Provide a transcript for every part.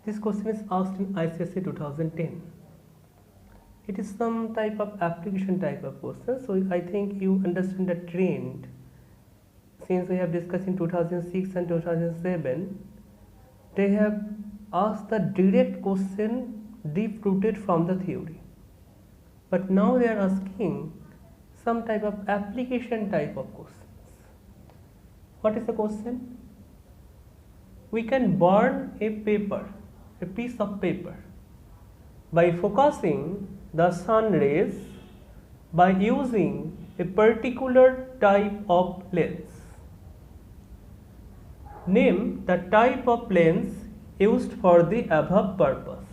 This question is asked in ICSE 2010. It is some type of application type of question, so I think you understand the trend. Since we have discussed in 2006 and 2007, they have asked the direct question deep rooted from the theory. But now they are asking some type of application type of questions. What is the question? We can burn a piece of paper, by focusing the sun rays by using a particular type of lens. Name the type of lens used for the above purpose.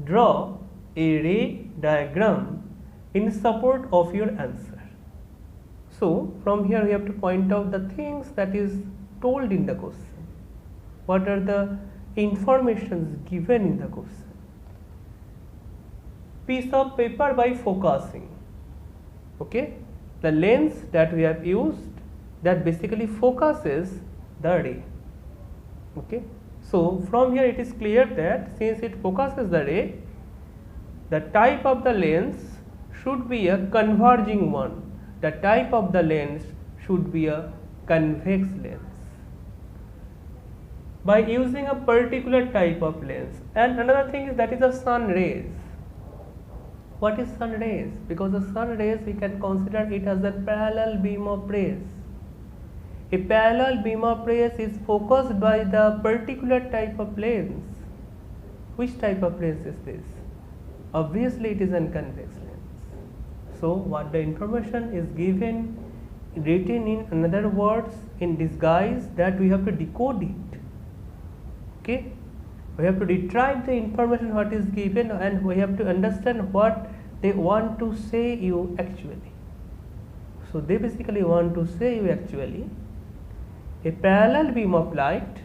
Draw a ray diagram in support of your answer. So from here we have to point out the things that is told in the question. What are the informations given in the question? Piece of paper by focusing. Okay, the lens that we have used, that basically focuses the ray. Okay, so from here it is clear that since it focuses the ray, the type of the lens should be a converging one. The type of the lens should be a convex lens. By using a particular type of lens, and another thing is that is the sun rays. What is sun rays? Because the sun rays we can consider it as a parallel beam of rays. A parallel beam of rays is focused by the particular type of lens. Which type of lens is this? Obviously it is a convex lens. So what the information is given, written in another words in disguise, that we have to decode it. Okay, we have to retrieve the information what is given, and we have to understand what they want to say you actually. So they basically want to say you actually a parallel beam of light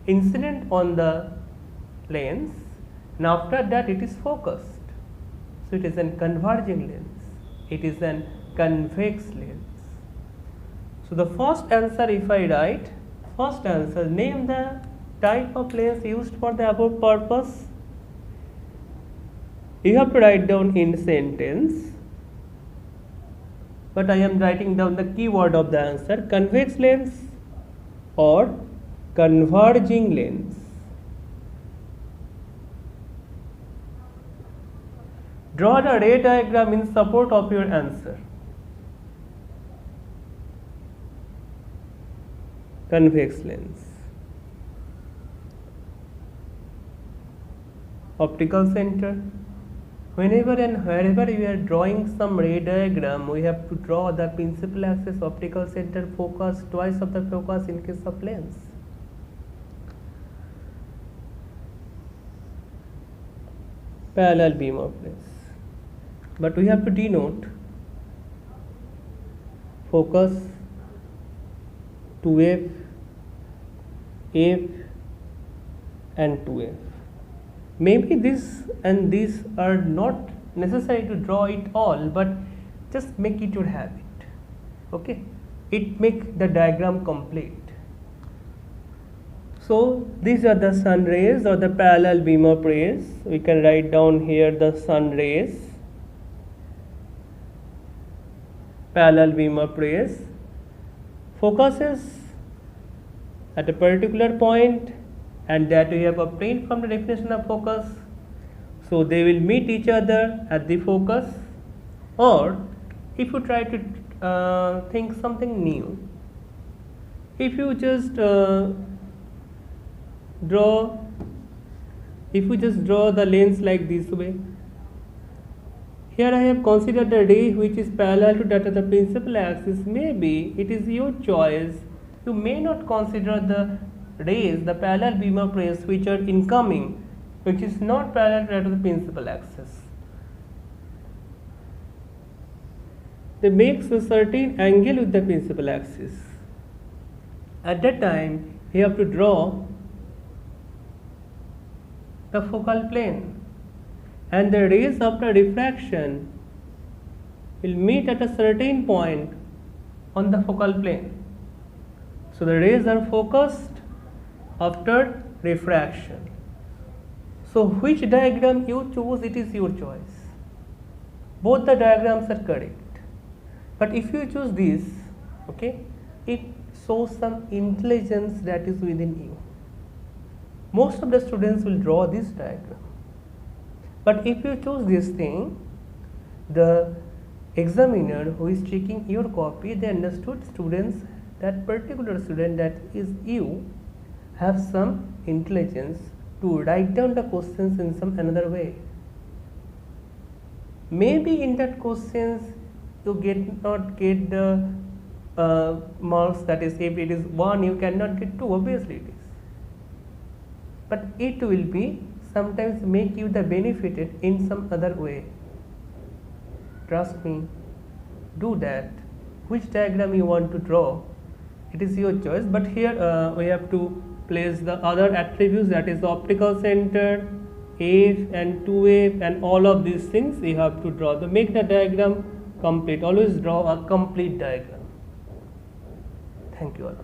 incident on the lens, and after that it is focused. So it is a converging lens, it is a convex lens. So the first answer, if I write first answer, name the type of lens used for the above purpose. You have to write down in sentence, but I am writing down the keyword of the answer: convex lens or converging lens. Draw the ray diagram in support of your answer. Convex lens. Optical center. Whenever and wherever we are drawing some ray diagram, we have to draw the principal axis, optical center, focus, twice of the focus in case of lens. Parallel beam of lens. But we have to denote focus, 2f, f and 2f. Maybe this and this are not necessary to draw it all, but just make it your habit. Okay, it make the diagram complete. So these are the sun rays or the parallel beam of rays. We can write down here the sun rays, parallel beam of rays, focuses at a particular point, and that we have obtained from the definition of focus. So they will meet each other at the focus, or if you try to think something new, if you just draw the lens like this way, here I have considered the ray which is parallel to that of the principal axis. Maybe it is your choice. You may not consider the rays, the parallel beam of rays which are incoming, which is not parallel to the principal axis. They make a certain angle with the principal axis. At that time, you have to draw the focal plane, and the rays after refraction will meet at a certain point on the focal plane. So the rays are focused after refraction. So which diagram you choose, it is your choice. Both the diagrams are correct. But if you choose this, okay, it shows some intelligence that is within you. Most of the students will draw this diagram. But if you choose this thing, the examiner who is checking your copy, they understood students, that particular student, that is you, have some intelligence to write down the questions in some another way. Maybe in that questions you not get the marks, that is, if it is 1 you cannot get 2, obviously it is. But it will be sometimes make you the benefited in some other way. Trust me, do that. Which diagram you want to draw, it is your choice. But here we have to place the other attributes, that is the optical center, F and 2F, and all of these things you have to draw. To make the diagram complete, always draw a complete diagram. Thank you all.